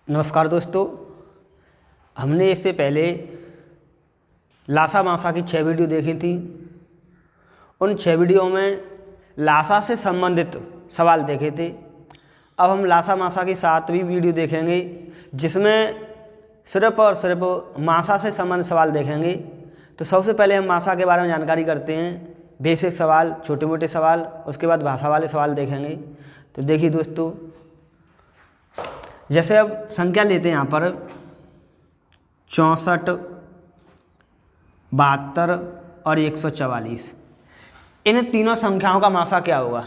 नमस्कार दोस्तों, हमने इससे पहले लासा मासा की 6 वीडियो देखी थी। उन 6 वीडियो में लासा से संबंधित सवाल देखे थे। अब हम लासा मासा की 7वीं वीडियो देखेंगे, जिसमें सिर्फ और सिर्फ मासा से संबंधित सवाल देखेंगे। तो सबसे पहले हम मासा के बारे में जानकारी करते हैं। बेसिक सवाल, छोटे मोटे सवाल, उसके बाद भाषा वाले सवाल देखेंगे। तो देखिए दोस्तों, जैसे अब संख्या लेते हैं यहाँ पर 64, 72 और 144। इन तीनों संख्याओं का मासा क्या होगा?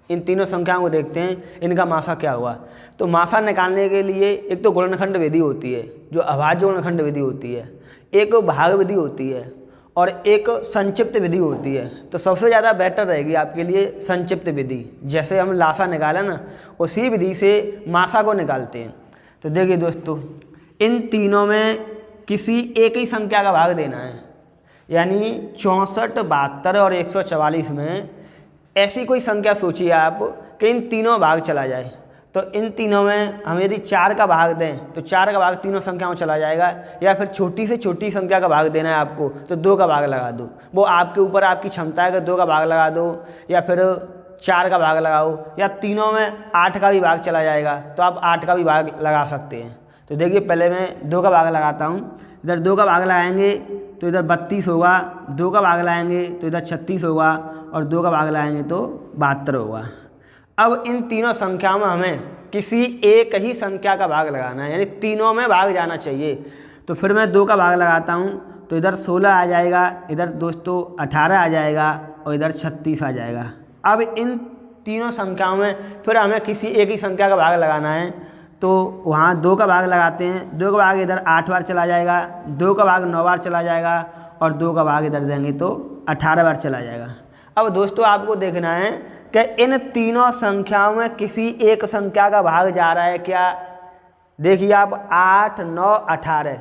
इन तीनों संख्याओं को देखते हैं, इनका मासा क्या हुआ। तो मासा निकालने के लिए एक तो गुणनखंड विधि होती है, जो अभाज्य गुणनखंड विधि होती है, एक भाग विधि होती है और एक संक्षिप्त विधि होती है। तो सबसे ज़्यादा बेटर रहेगी आपके लिए संक्षिप्त विधि। जैसे हम लासा निकाला ना, उसी विधि से मासा को निकालते हैं। तो देखिए दोस्तों, इन तीनों में किसी एक ही संख्या का भाग देना है, यानी 64, 72 और 144 में ऐसी कोई संख्या सोचिए आप कि इन तीनों भाग चला जाए। तो इन तीनों में हम यदि 4 का भाग दें तो 4 का भाग तीनों संख्याओं में चला जाएगा, या फिर छोटी से छोटी संख्या का भाग देना है आपको तो 2 का भाग लगा दो। वो आपके ऊपर आपकी क्षमता है कि 2 का भाग लगा दो या फिर 4 का भाग लगाओ, या तीनों में 8 का भी भाग चला जाएगा तो आप 8 का भी भाग लगा सकते हैं। तो देखिए, पहले मैं 2 का भाग लगाता हूँ। इधर 2 का भाग लगाएंगे तो इधर 32 होगा, 2 का भाग लगाएंगे तो इधर 36 होगा और 2 का भाग लगाएंगे तो 72 होगा। अब इन तीनों संख्याओं में हमें किसी एक ही संख्या का भाग लगाना है, यानी तीनों में भाग जाना चाहिए। तो फिर मैं 2 का भाग लगाता हूँ तो इधर 16 आ जाएगा, इधर दोस्तों 18 आ जाएगा और इधर 36 आ जाएगा। अब इन तीनों संख्याओं में फिर हमें किसी एक ही संख्या का भाग लगाना है। तो वहाँ 2 का भाग लगाते हैं। 2 का भाग इधर 8 बार चला जाएगा, 2 का भाग 9 बार चला जाएगा और 2 का भाग इधर देंगे तो 18 बार चला जाएगा। अब दोस्तों, आपको देखना है कि इन तीनों संख्याओं में किसी एक संख्या का भाग जा रहा है क्या। देखिए आप, 8, 9, 18।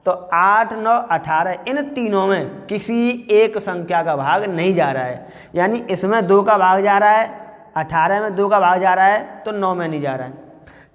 तो 8, 9, 18 इन तीनों में किसी एक संख्या का भाग नहीं जा रहा है, यानी इसमें 2 का भाग जा रहा है, 18 में 2 का भाग जा रहा है तो 9 में नहीं जा रहा है।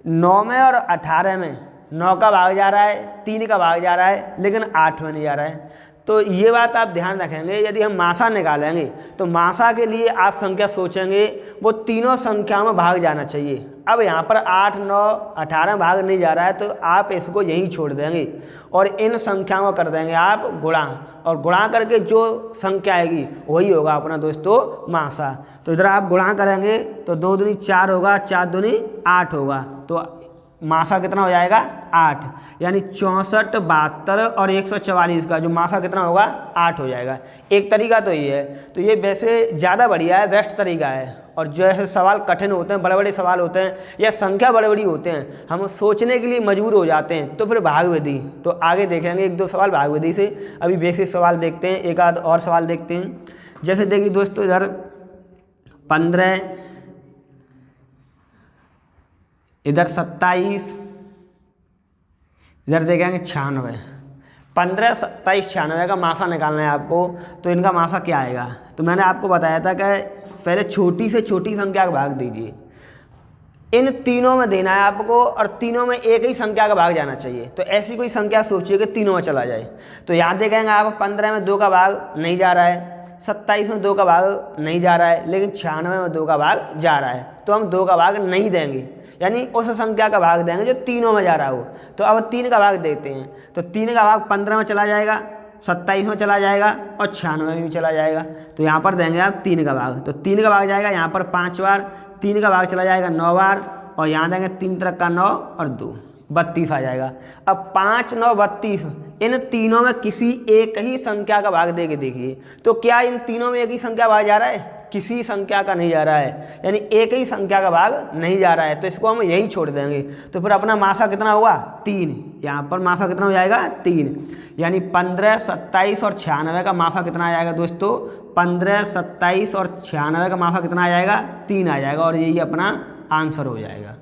9 में और 18 में 9 का भाग जा रहा है, 3 का भाग जा रहा है, लेकिन 8 में नहीं जा रहा है। तो ये बात आप ध्यान रखेंगे। यदि हम मासा निकालेंगे तो मासा के लिए आप संख्या सोचेंगे वो तीनों संख्याओं में भाग जाना चाहिए। अब यहाँ पर 8, 9, 18 भाग नहीं जा रहा है तो आप इसको यहीं छोड़ देंगे और इन संख्याओं को कर देंगे आप गुणा, और गुणा करके जो संख्या आएगी वही होगा अपना दोस्तों मासा। तो इधर आप गुणा करेंगे तो 2 दूनी 4 होगा, 4 दूनी 8 होगा, तो मासा कितना हो जाएगा 8, यानी 64, 72 और 144 का जो मासा कितना होगा 8 हो जाएगा। एक तरीका तो ये है। तो ये वैसे ज़्यादा बढ़िया है, बेस्ट तरीका है। और जो है सवाल कठिन होते हैं, बड़े बड़े सवाल होते हैं या संख्या बड़ी बड़ी होते हैं, हम सोचने के लिए मजबूर हो जाते हैं, तो फिर भाग विधि तो आगे देखेंगे। 1-2 सवाल भाग विधि से। अभी बेसिक सवाल देखते हैं, एक आध और सवाल देखते हैं। जैसे देखिए दोस्तों, इधर 15, इधर 27, इधर देखेंगे 96। 15, 27, 96 का मासा निकालना है आपको। तो इनका मासा क्या आएगा? तो मैंने आपको बताया था कि पहले छोटी से छोटी संख्या का भाग दीजिए। इन तीनों में देना है आपको और तीनों में एक ही संख्या का भाग जाना चाहिए। तो ऐसी कोई संख्या सोचिए कि तीनों में चला जाए। तो यहाँ देखेंगे आप, 15 में 2 का भाग नहीं जा रहा है, 27 में 2 का भाग नहीं जा रहा है, लेकिन 96 में 2 का भाग जा रहा है। तो हम 2 का भाग नहीं देंगे, यानी उस संख्या का भाग देंगे जो तीनों में जा रहा हो। तो अब 3 का भाग देते हैं। तो 3 का भाग 15 में चला जाएगा, 27 में चला जाएगा और 96 में भी चला जाएगा। तो यहाँ पर देंगे आप 3 का भाग। तो 3 का भाग जाएगा यहाँ पर 5 बार, 3 का भाग चला जाएगा 9 बार और यहाँ देंगे 3 तरह का 9 और 2, 32 आ जाएगा। अब 5, 9, 32 इन तीनों में किसी एक ही संख्या का भाग दे के देखिए। तो क्या इन तीनों में एक ही संख्या भाग जा रहा है? किसी संख्या का नहीं जा रहा है, यानी एक ही संख्या का भाग नहीं जा रहा है। तो इसको हम यही छोड़ देंगे। तो फिर अपना मासा कितना होगा 3। यहाँ पर मासा कितना हो जाएगा 3, यानी 15, 27 और 96 का मासा कितना आ जाएगा दोस्तों? 15, 27 और 96 का मासा कितना आ जाएगा? 3 आ जाएगा और यही अपना आंसर हो जाएगा।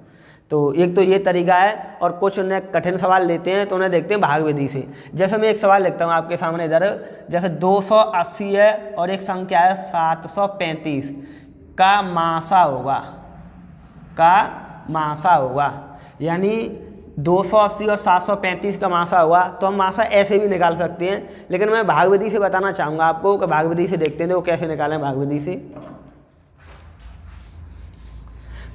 तो एक तो ये तरीका है। और कुछ उन्हें कठिन सवाल लेते हैं तो उन्हें देखते हैं भाग विधि से। जैसे मैं एक सवाल लिखता हूँ आपके सामने इधर, जैसे 280 है और एक संख्या है 735 का मासा होगा, यानी 280 और 735 का मासा हुआ, तो हम मासा ऐसे भी निकाल सकते हैं, लेकिन मैं भाग विधि से बताना चाहूँगा आपको कि भाग विधि से देखते हैं वो कैसे निकालें। भाग विधि से,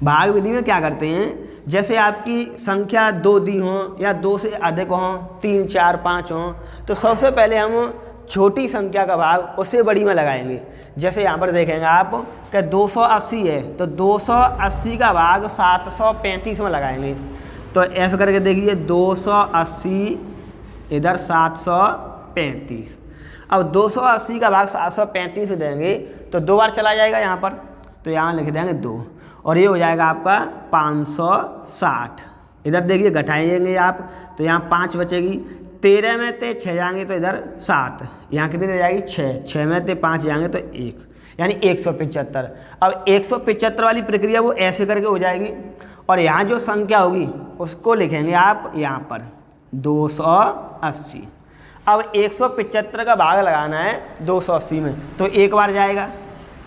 भाग विधि में क्या करते हैं, जैसे आपकी संख्या 2 दी हो या 2 से अधिक हो, 3, 4, 5 हो, तो सबसे पहले हम छोटी संख्या का भाग उससे बड़ी में लगाएंगे। जैसे यहाँ पर देखेंगे आप कि 280 है, तो 280 का भाग 735 में लगाएंगे। तो ऐसे करके देखिए 280 इधर 735। अब 280 का भाग 735 देंगे तो 2 बार चला जाएगा यहाँ पर, तो यहाँ लिख देंगे 2 और ये हो जाएगा आपका 560। इधर देखिए घटाएंगे आप तो यहाँ 5 बचेगी, 13 में ते 6 जाएंगे तो इधर 7, यहाँ कितनी रह जाएगी 6, 6 में ते 5 जाएंगे तो 1, यानी 175। अब 175 वाली प्रक्रिया वो ऐसे करके हो जाएगी और यहाँ जो संख्या होगी उसको लिखेंगे आप यहाँ पर 280। अब 175 का भाग लगाना है 280 में, तो एक बार जाएगा,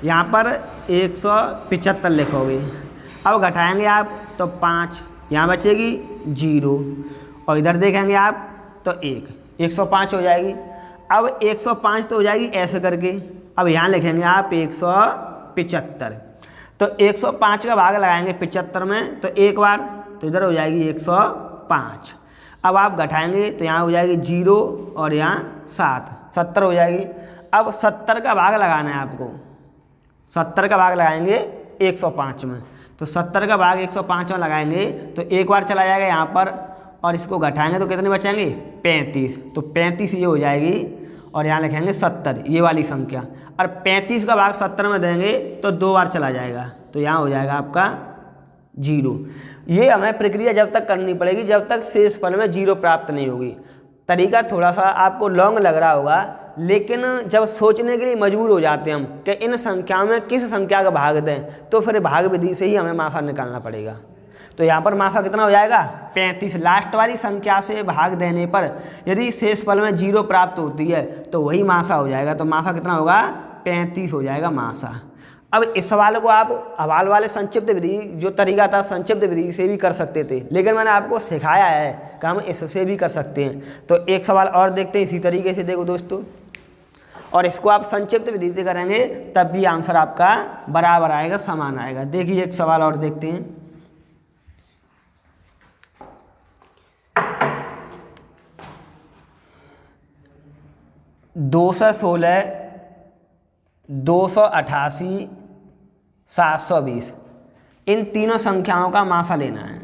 यहाँ पर 175 लिखोगे। अब घटाएंगे आप तो 5, यहाँ बचेगी 0 और इधर देखेंगे आप तो 1, 105 हो जाएगी। अब 105 तो हो जाएगी ऐसे करके, अब यहाँ लिखेंगे आप 175, तो 105 का भाग लगाएंगे 75 में तो एक बार, तो इधर हो जाएगी 105। अब आप घटाएंगे तो यहाँ हो जाएगी 0 और यहाँ 7, 70 हो जाएगी। अब 70 का भाग लगाना है आपको, 70 का भाग लगाएंगे 105 में, तो 70 का भाग 105 में लगाएंगे तो एक बार चला जाएगा यहाँ पर और इसको घटाएंगे तो कितने बचेंगे 35, तो 35 ये हो जाएगी और यहाँ लिखेंगे 70 ये वाली संख्या, और 35 का भाग 70 में देंगे तो 2 बार चला जाएगा, तो यहाँ हो जाएगा आपका 0। ये हमें प्रक्रिया जब तक करनी पड़ेगी जब तक शेष फल में 0 प्राप्त नहीं होगी। तरीका थोड़ा सा आपको लॉन्ग लग रहा होगा, लेकिन जब सोचने के लिए मजबूर हो जाते हैं हम कि इन संख्याओं में किस संख्या का भाग दें, तो फिर भाग विधि से ही हमें माफा निकालना पड़ेगा। तो यहाँ पर माफा कितना हो जाएगा 35। लास्ट वाली संख्या से भाग देने पर यदि शेष फल में 0 प्राप्त होती है तो वही मासा हो जाएगा, तो माफा कितना होगा 35 हो जाएगा मासा। अब इस सवाल को आप हवाल वाले संक्षिप्त विधि जो तरीका था संक्षिप्त विधि से भी कर सकते थे, लेकिन मैंने आपको सिखाया है कि हम इससे भी कर सकते हैं। तो एक सवाल और देखते हैं इसी तरीके से, देखो दोस्तों, और इसको आप संक्षिप्त विधि से करेंगे तब भी आंसर आपका बराबर आएगा, समान आएगा। देखिए एक सवाल और देखते हैं। दो 288, 720 इन तीनों संख्याओं का मासा लेना है।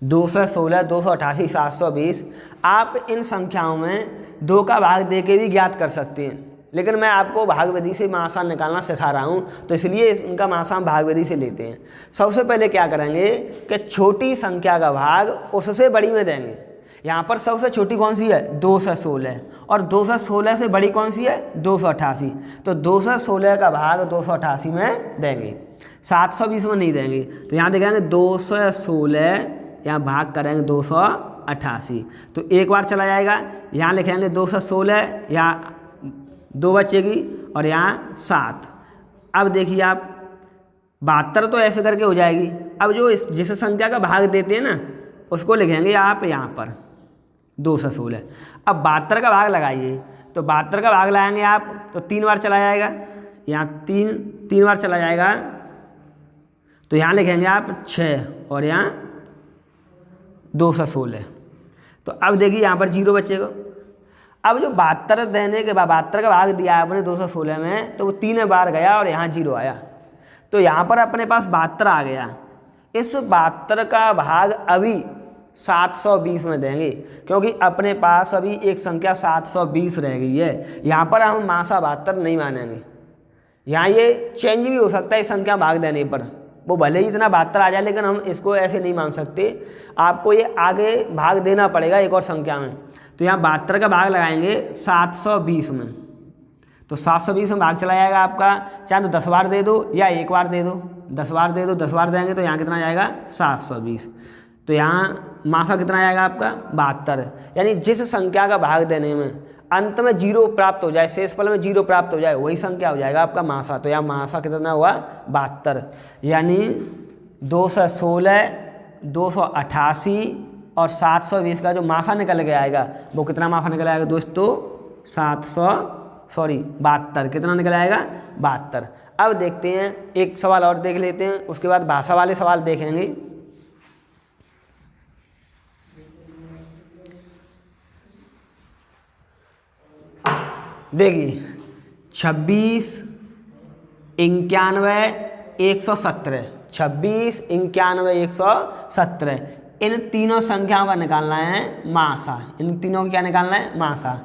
216, 288, 720 आप इन संख्याओं में 2 का भाग दे के भी ज्ञात कर सकते हैं, लेकिन मैं आपको भाग विधि से मासा निकालना सिखा रहा हूं, तो इसलिए इनका मासा हम भाग विधि से लेते हैं। सबसे पहले क्या करेंगे कि छोटी संख्या का भाग उससे बड़ी में देंगे। यहाँ पर सबसे छोटी कौन सी है 216 और 216 से बड़ी कौन सी है 288, तो 216 का भाग 288 में देंगे, 720 में नहीं देंगे। तो यहाँ देखेंगे 216 यहाँ भाग करेंगे 288, तो एक बार चला जाएगा, यहाँ लिखेंगे 216, यहाँ 2 बचेगी और यहाँ 7। अब देखिए आप 72 तो ऐसे करके हो जाएगी। अब जो जिस संख्या का भाग देते हैं ना उसको लिखेंगे आप यहाँ पर 216। अब 72 का भाग लगाइए, तो 72 का भाग लगाएंगे आप तो 3 बार चला जाएगा, यहाँ 3 बार चला जाएगा, तो यहाँ लिखेंगे आप 6 और यहाँ 216। तो अब देखिए यहाँ पर 0 बचेगा। अब जो 72 देने के बाद 72 का भाग दिया आपने 216 में, तो वो 3 बार गया और यहाँ 0 आया, तो यहाँ पर अपने पास 72 आ गया। इस 72 का भाग अभी 720 में देंगे, क्योंकि अपने पास अभी एक संख्या 720 रह गई है। यहाँ पर हम मासा 72 नहीं मानेंगे, यहाँ ये चेंज भी हो सकता है इस संख्या भाग देने पर, वो भले ही इतना 72 आ जाए, लेकिन हम इसको ऐसे नहीं मान सकते, आपको ये आगे भाग देना पड़ेगा एक और संख्या में। तो यहाँ 72 का भाग लगाएंगे 720 में, तो 720 में भाग चला जाएगा आपका, चाहे तो 10 बार दे दो या एक बार दे दो, 10 बार दे दो, 10 बार देंगे तो यहाँ कितना जाएगा 720। तो यहाँ मासा कितना आएगा आपका 72, यानी जिस संख्या का भाग देने में अंत में 0 प्राप्त हो जाए, शेषफल में 0 प्राप्त हो जाए, वही संख्या हो जाएगा आपका मासा। तो यहाँ मासा कितना हुआ 72, यानी 216 288 और 720 का जो माफा निकल के आएगा वो कितना माफा निकल आएगा दोस्तों? 72, कितना निकल आएगा? 72। अब देखते हैं एक सवाल और देख लेते हैं, उसके बाद भाषा वाले सवाल देखेंगे। देखिए 26, 91, 117, 26, 91, 117, इन तीनों संख्याओं का निकालना है मासा। इन तीनों का क्या निकालना है? मासा।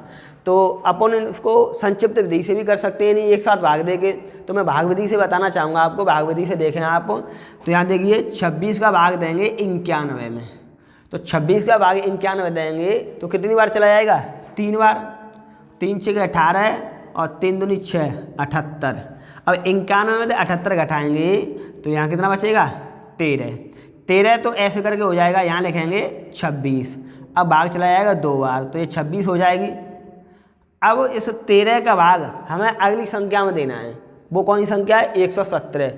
तो अपन इसको संक्षिप्त विधि से भी कर सकते हैं, नहीं एक साथ भाग देके, तो मैं भाग विधि से बताना चाहूँगा आपको। भाग विधि से देखें आप, तो यहाँ देखिए 26 का भाग देंगे 91 में, तो 26 का भाग 91 देंगे तो कितनी बार चला जाएगा? 3 बार। 3 6 18 और 3 दूनी 6, 78। अब 91 में 78 घटाएंगे तो यहाँ कितना बचेगा? 13 तो ऐसे करके हो जाएगा, यहाँ लिखेंगे 26। अब भाग चला जाएगा 2 बार, तो ये 26 हो जाएगी। अब इस 13 का भाग हमें अगली संख्या में देना है, वो कौन सी संख्या है? 117।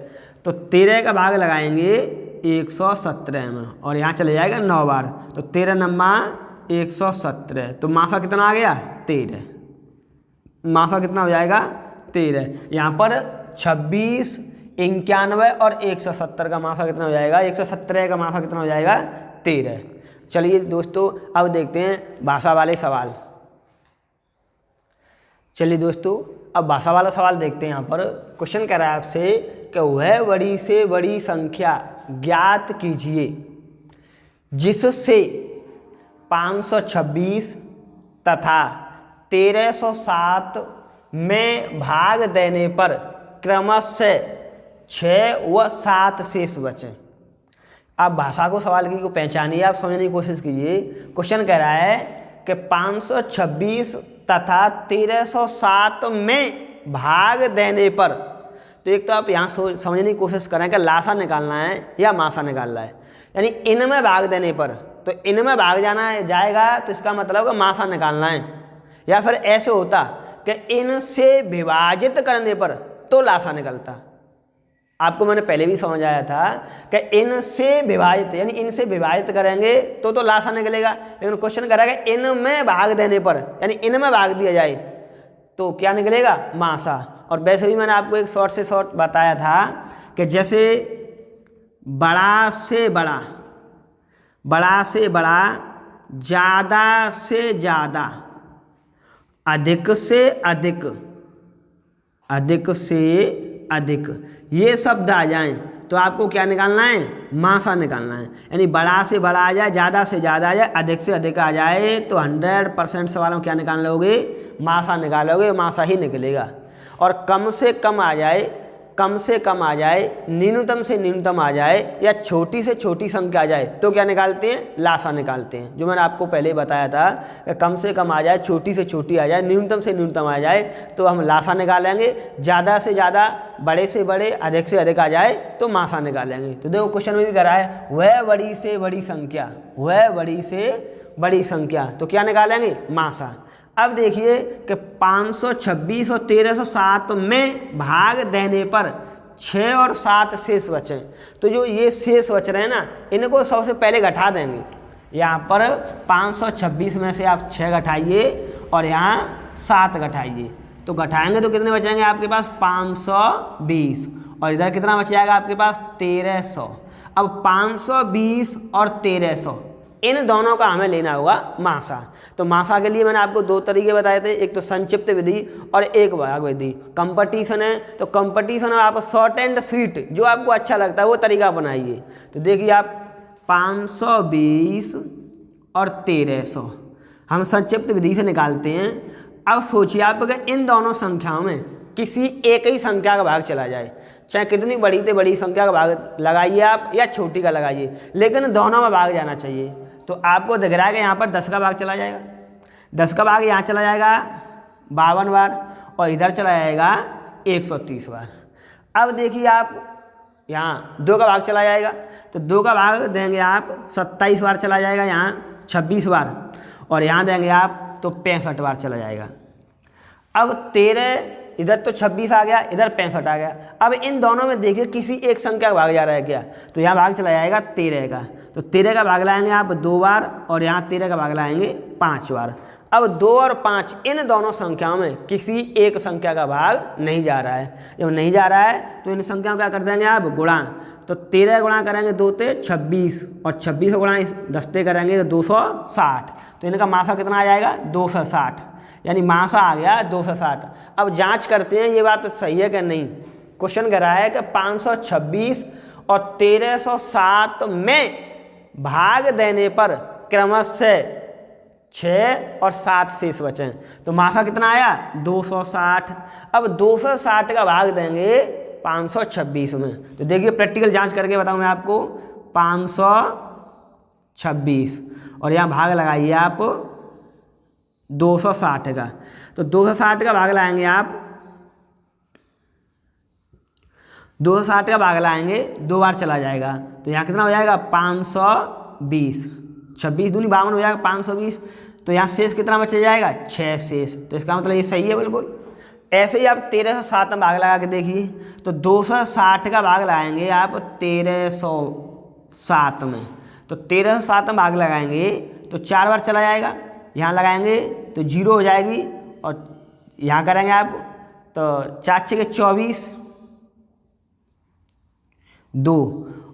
तो 13 का भाग लगाएंगे 117 में और यहाँ चले जाएगा 9 बार, तो 13 नम्मा 117, तो माफा कितना आ गया? 13। माफा कितना हो जाएगा? 13। यहाँ पर 26, 91 और 170 का माफा कितना हो जाएगा? 117 का माफा कितना हो जाएगा? 13। चलिए दोस्तों अब देखते हैं भाषा वाले सवाल। चलिए दोस्तों अब भाषा वाला सवाल देखते हैं। यहाँ पर क्वेश्चन कह रहा है आपसे कि वह बड़ी से बड़ी संख्या ज्ञात कीजिए जिससे 526 तथा 1307 में भाग देने पर क्रमशः 6 व 7 शेष बचे। अब भाषा को सवाल की को पहचानिए, आप समझने की कोशिश कीजिए। क्वेश्चन कह रहा है कि 526 तथा 1307 में भाग देने पर, तो एक तो आप यहाँ समझने की कोशिश करें कि लासा निकालना है या मासा निकालना है, यानी इनमें भाग देने पर, तो इनमें भाग जाएगा तो इसका मतलब कि मासा निकालना है, या फिर ऐसे होता कि इनसे विभाजित करने पर तो लासा निकलता। आपको मैंने पहले भी समझाया था कि इनसे विभाजित, यानी इनसे विभाजित करेंगे तो लासा निकलेगा, लेकिन क्वेश्चन करेगा इनमें भाग देने पर, यानी इनमें भाग दिया जाए तो क्या निकलेगा? मासा। और वैसे भी मैंने आपको एक शॉर्ट से शॉर्ट बताया था कि जैसे बड़ा से बड़ा, बड़ा से बड़ा, ज़्यादा से ज़्यादा, अधिक से अधिक, अधिक से अधिक, ये शब्द आ जाएं तो आपको क्या निकालना है? मासा निकालना है। यानी बड़ा से बड़ा आ जाए, ज़्यादा से ज़्यादा आ जाए, अधिक से अधिक आ जाए तो 100% सवालों में क्या निकाल लोगे? मासा निकालोगे, मासा ही निकलेगा। और कम से कम आ जाए, कम से कम आ जाए, न्यूनतम से न्यूनतम आ जाए, या छोटी से छोटी संख्या आ जाए तो क्या निकालते हैं? लासा निकालते हैं। जो मैंने आपको पहले ही बताया था कि कम से कम आ जाए, छोटी से छोटी आ जाए, न्यूनतम से न्यूनतम आ जाए तो हम लासा निकालेंगे, ज़्यादा से ज़्यादा, बड़े से बड़े, अधिक से अधिक आ जाए तो मासा निकालेंगे। तो देखो क्वेश्चन में भी करा है वह बड़ी से बड़ी संख्या, वह बड़ी से बड़ी संख्या, तो क्या निकालेंगे? मासा। अब देखिए कि 526 और 1307 में भाग देने पर 6 और 7 शेष बचे, तो जो ये शेष बच रहे हैं ना, इनको सबसे पहले घटा देंगे। यहाँ पर 526 में से आप 6 घटाइए और यहाँ 7 घटाइए, तो घटाएंगे तो कितने बचेंगे आपके पास? 520, और इधर कितना बच जाएगा आपके पास? 1300। अब 520 और 1300 इन दोनों का हमें लेना होगा मासा। तो मासा के लिए मैंने आपको 2 तरीके बताए थे, एक तो संक्षिप्त विधि और एक भाग विधि। कंपटीशन है तो कंपटीशन में आप शॉर्ट एंड स्वीट, जो आपको अच्छा लगता है वो तरीका बनाइए। तो देखिए आप 520 और 1300 हम संक्षिप्त विधि से निकालते हैं। अब सोचिए आप अगर इन दोनों संख्याओं में किसी एक ही संख्या का भाग चला जाए, चाहे कितनी बड़ी से बड़ी संख्या का भाग लगाइए आप या छोटी का लगाइए, लेकिन दोनों में भाग जाना चाहिए। तो आपको दिख रहा है कि यहाँ पर 10 का भाग चला जाएगा, 10 का भाग यहाँ चला जाएगा 52 बार और इधर चला जाएगा 130 बार। अब देखिए आप यहाँ 2 का भाग चला जाएगा, तो 2 का भाग देंगे आप 27 बार चला जाएगा, यहाँ 26 बार, और यहाँ देंगे आप तो 65 बार चला जाएगा। अब 13, इधर तो 26 आ गया, इधर 65 आ गया। अब इन दोनों में देखिए किसी एक संख्या का भाग जा रहा है क्या, तो यहाँ भाग चला जाएगा 13 का, तो 13 का भाग लाएंगे आप 2 बार और यहाँ 13 का भाग लाएंगे 5 बार। अब 2 और 5 इन दोनों संख्याओं में किसी एक संख्या का भाग नहीं जा रहा है। जब नहीं जा रहा है तो इन संख्याओं क्या कर देंगे आप गुणा। तो 13 गुणा करेंगे 2 ते 26 और 26 गुणा इस 10 ते करेंगे तो 260। तो इनका मासा कितना आ जाएगा 260, यानी मासा आ गया 260। अब जांच करते हैं ये बात सही है कि नहीं। क्वेश्चन कह रहा है कि 526 और 1307 में भाग देने पर क्रमशः 6 और 7 शेष बचे। तो मासा कितना आया 260। अब 260 का भाग देंगे 526 में। तो देखिए प्रैक्टिकल जांच करके बताऊं मैं आपको। 526 और यहाँ भाग लगाइए आप 260 का। तो 260 का भाग लाएंगे आप, 260 का भाग लाएंगे 2 बार चला जाएगा। तो यहाँ कितना हो जाएगा 520। 26 दूनी 52 हो जाएगा 520। तो यहाँ शेष कितना बच जाएगा 6 शेष। तो इसका मतलब ये सही है बिल्कुल। ऐसे ही आप 1307 में भाग लगा के देखिए। तो 260 का भाग लगाएंगे आप 1307 में। तो 1307 में भाग लगाएंगे तो 4 बार चला जाएगा। यहाँ लगाएंगे तो 0 हो जाएगी और यहाँ करेंगे आप तो 4 6 के 24, 2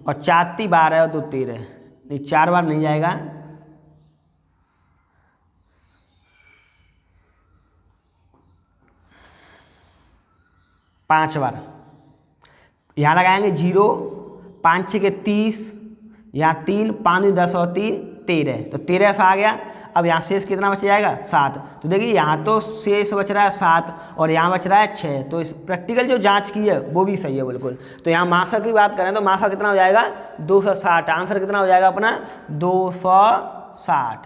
और 4 3 12 और 2 13। नहीं 4 बार नहीं जाएगा, 5 बार। यहाँ लगाएंगे 0, 5 6 के 30, यहाँ 3 5 10 और 3 13। तो 13 से आ गया। अब यहाँ शेष कितना बच जाएगा 7। तो देखिए यहाँ तो शेष बच रहा है 7 और यहाँ बच रहा है 6। तो इस प्रैक्टिकल जो जांच की है वो भी सही है बिल्कुल। तो यहाँ मासा की बात करें तो मासा कितना हो जाएगा 260। आंसर कितना हो जाएगा अपना 260,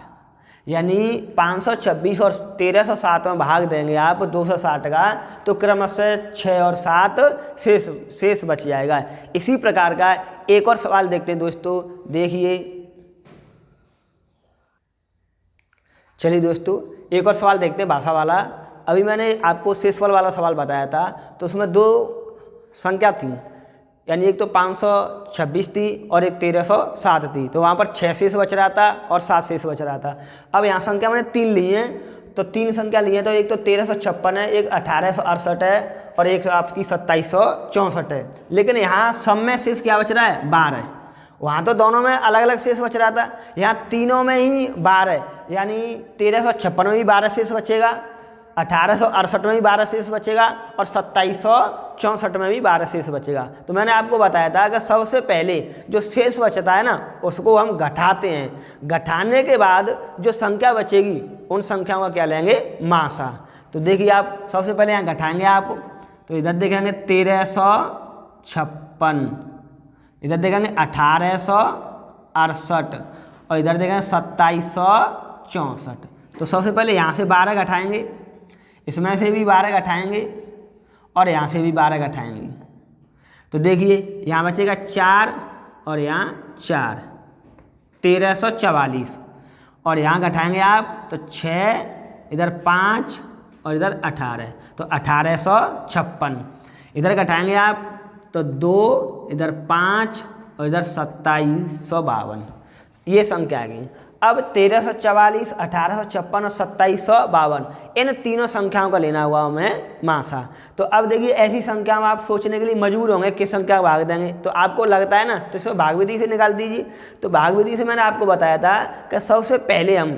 यानी 526 और 1307 में भाग देंगे आप 260 का तो क्रमशः 6 और 7 शेष बच जाएगा। इसी प्रकार का एक और सवाल देखते हैं दोस्तों। देखिए, चलिए दोस्तों एक और सवाल देखते हैं भाषा वाला। अभी मैंने आपको शेषफल वाला सवाल बताया था तो उसमें 2 संख्या थी, यानी एक तो 526 थी और एक 1307 थी। तो वहाँ पर 6 शेष बच रहा था और 7 शेष बच रहा था। अब यहाँ संख्या मैंने 3 ली हैं। तो 3 संख्या ली है तो एक तो 1356 है, एक 1868 है और एक आपकी 2764 है। लेकिन यहाँ सब में शेष क्या बच रहा है 12। वहाँ तो दोनों में अलग अलग शेष बच रहा था, यहाँ तीनों में ही 12, यानी 1356 में भी 12 शेष बचेगा, 1868 में भी 12 शेष बचेगा और 2764 में भी 12 शेष बचेगा। तो मैंने आपको बताया था कि सबसे पहले जो शेष बचता है ना उसको हम घटाते हैं। घटाने के बाद जो संख्या बचेगी उन संख्याओं का क्या लेंगे मासा। तो देखिए आप सबसे पहले यहाँ घटाएंगे आप। तो इधर देखेंगे 1356, इधर देखेंगे 1868 और इधर देखेंगे 2764। तो सबसे पहले यहाँ से 12 घटाएंगे, इसमें से भी 12 घटाएंगे और यहाँ से भी 12 घटाएंगे। तो देखिए यहाँ बचेगा 4 और यहाँ 4, 1344 और यहाँ घटाएंगे आप तो 6, इधर 5 और इधर 18, तो 1856। इधर घटाएंगे आप तो 2, इधर 5 और इधर 2752। ये संख्या आ गई। अब 1344, 1856 और 2752 इन तीनों संख्याओं का लेना हुआ हमें मासा। तो अब देखिए ऐसी संख्या में आप सोचने के लिए मजबूर होंगे किस संख्या को भाग देंगे। तो आपको लगता है ना तो इसको भाग विधि से निकाल दीजिए। तो भाग विधि से मैंने आपको बताया था कि सबसे पहले हम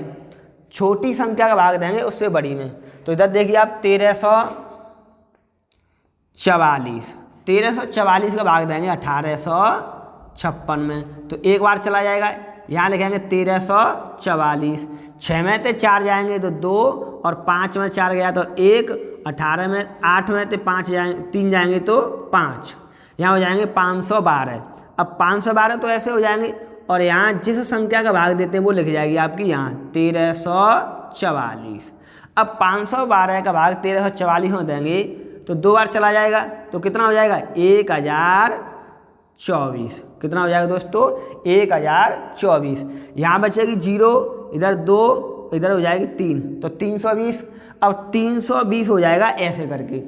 छोटी संख्या का भाग देंगे उससे बड़ी में। तो इधर देखिए आप 1344 का भाग देंगे 1856 में। तो एक बार चला जाएगा, यहाँ लिखेंगे 1344। 6 में तो 4 जाएंगे तो 2 और 5 में 4 गया तो 1, 18 में 8 में तो 5 जाएंगे, 3 जाएंगे तो 5, यहाँ हो जाएंगे 512। अब 512 तो ऐसे हो जाएंगे और यहाँ जिस संख्या का भाग देते हैं वो लिख जाएगी आपकी यहाँ 1344। अब 512 का भाग 1344 में देंगे तो 2 बार चला जाएगा तो कितना हो जाएगा 1024। कितना हो जाएगा दोस्तों 1024। यहाँ बचेगी 0, इधर 2, इधर हो जाएगी 3, तो 320। अब 320 हो जाएगा ऐसे करके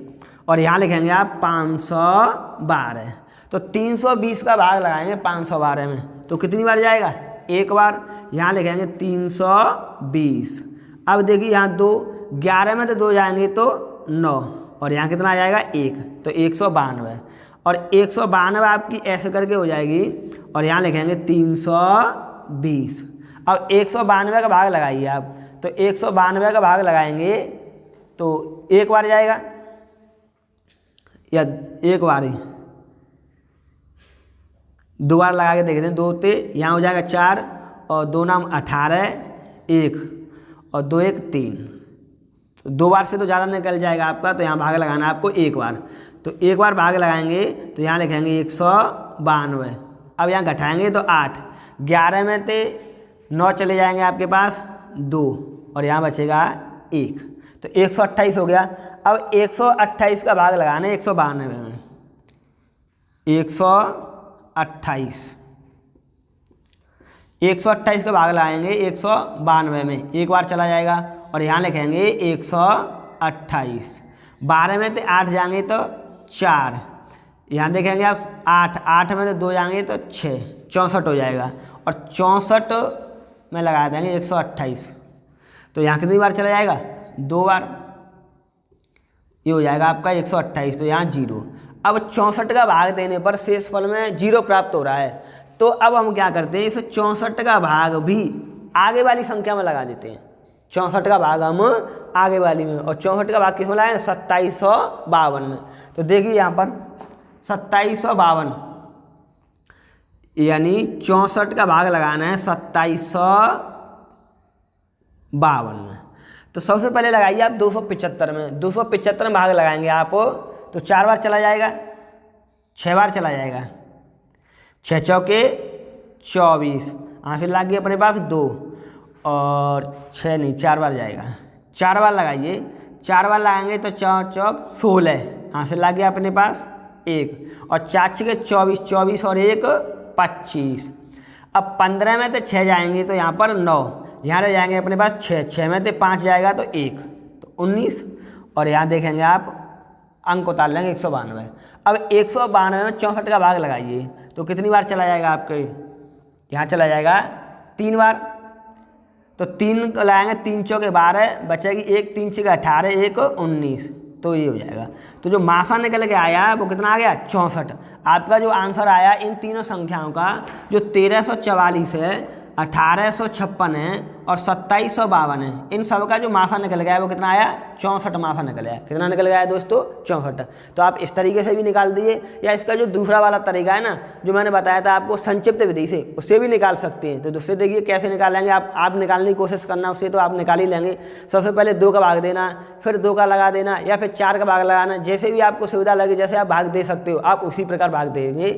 और यहाँ लिखेंगे आप 512। तो 320 का भाग लगाएंगे 512 में तो कितनी बार जाएगा एक बार, यहाँ लिखेंगे 320। अब देखिए यहाँ 2, 11 में तो 2 जाएंगे तो 9, और यहाँ कितना आ जाएगा 1, तो 192। और 192 आपकी ऐसे करके हो जाएगी, और यहाँ लिखेंगे 320। अब 192 का भाग लगाइए आप, तो 192 का भाग लगाएंगे तो एक बार जाएगा या एक बार ही, 2 बार लगा के देखते हैं। 2 ते यहाँ हो जाएगा 4, और 2 नाम 18, 1 और 2 1 3, तो 2 बार से तो ज़्यादा निकल जाएगा आपका, तो यहाँ भाग लगाना है आपको एक बार। तो एक बार भाग लगाएंगे तो यहाँ लिखेंगे 192। अब यहाँ घटाएंगे तो 8, 11 में से 9 चले जाएंगे आपके पास 2, और यहाँ बचेगा 1, तो 128 हो गया। अब 128 का भाग लगाना है 192 में, 128 का भाग लगाएंगे 192 में, एक बार चला जाएगा, और यहाँ लिखेंगे 128। 12 में से 8 जाएंगे तो 4, यहाँ देखेंगे आप 8 में से 2 जाएंगे तो 6, 64 हो जाएगा, और 64 में लगा देंगे 128, तो यहाँ कितनी बार चला जाएगा 2 बार, ये हो जाएगा आपका 128, तो यहाँ 0। अब 64 का भाग देने पर शेषफल में 0 प्राप्त हो रहा है, तो अब हम क्या करते हैं, इस 64 का भाग भी आगे वाली संख्या में लगा देते हैं। 64 का भाग हम आगे वाली में, और 64 का भाग किस में लगाएंगे 2752 में। तो देखिए यहाँ पर 2752, यानी 64 का भाग लगाना है 2752 में। तो सबसे पहले लगाइए आप 275 में, 275 में भाग लगाएंगे आप तो 4 बार चला जाएगा, 6 बार चला जाएगा, 6 चौके 24, फिर लग गई अपने पास 2, और 6 नहीं 4 बार जाएगा, 4 बार लगाइए, 4 बार लगाएंगे तो 4 चौक 16, से लग गया अपने पास 1, और 4 छके 24, 24 और 1 25। अब 15 में तो 6 जाएंगे तो यहाँ पर 9, यहाँ रह जाएंगे अपने पास 6, 6 में तो 5 जाएगा तो 1, तो 19, और यहाँ देखेंगे आप अंक उतार लेंगे 192। अब 192 में 64 का भाग लगाइए तो कितनी बार चला जाएगा आपके, यहाँ चला जाएगा 3 बार, तो 3 लगाएंगे, 3 चौके 12, बचेगी 1, 3 छके 18, 1 19, तो ये हो जाएगा। तो जो मासा निकल के आया वो कितना आ गया 64। आपका जो आंसर आया इन तीनों संख्याओं का, जो 1344 है, 1856 है और 2752 है, इन सब का जो माफा निकल गया है वो कितना आया 64 माफा निकल गया। कितना निकल गया है दोस्तों 64। तो आप इस तरीके से भी निकाल दीजिए, या इसका जो दूसरा वाला तरीका है ना जो मैंने बताया था आपको संक्षिप्त विधि से, उससे भी निकाल सकते हैं। तो दूसरे देखिए कैसे निकालेंगे आप निकालने की कोशिश करना, उससे तो आप निकाल ही लेंगे। सबसे पहले 2 का भाग देना, फिर 2 का लगा देना, या फिर 4 का भाग लगाना, जैसे भी आपको सुविधा लगे, जैसे आप भाग दे सकते हो आप उसी प्रकार भाग देंगे,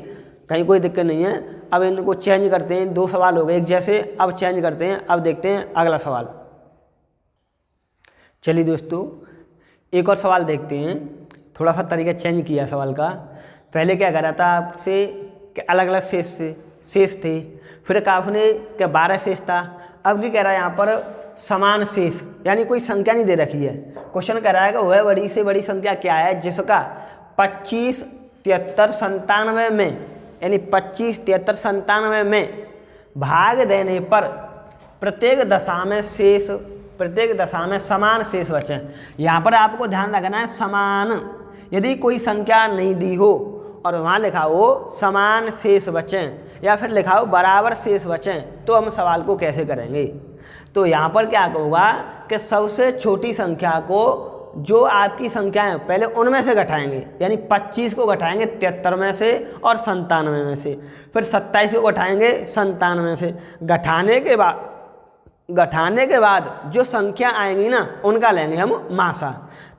कहीं कोई दिक्कत नहीं है। अब इनको चेंज करते हैं, 2 सवाल हो गए एक जैसे, अब चेंज करते हैं। अब देखते हैं अगला सवाल। चलिए दोस्तों एक और सवाल देखते हैं, थोड़ा सा तरीका चेंज किया सवाल का। पहले क्या करा था आपसे कि अलग अलग शेष थे, फिर आपने क्या 12 शेष था। अब क्या कह रहा है यहाँ पर समान शेष, यानी कोई संख्या नहीं दे रखी है। क्वेश्चन कह रहा है कि वह बड़ी से बड़ी संख्या क्या है जिसका 25, 73, 97 में, यानी 25, 73, 97 में भाग देने पर प्रत्येक दशा में समान शेष बचे। यहाँ पर आपको ध्यान रखना है समान, यदि कोई संख्या नहीं दी हो और वहाँ लिखा हो समान शेष बचें या फिर लिखा हो बराबर शेष बचें, तो हम सवाल को कैसे करेंगे। तो यहाँ पर क्या होगा कि सबसे छोटी संख्या को, जो आपकी संख्या है पहले उनमें से घटाएंगे, यानी 25 को घटाएंगे 73 में से और 97 में से, फिर 27 को घटाएंगे 97 में से। घटाने के बाद जो संख्या आएंगी ना उनका लेंगे हम मासा।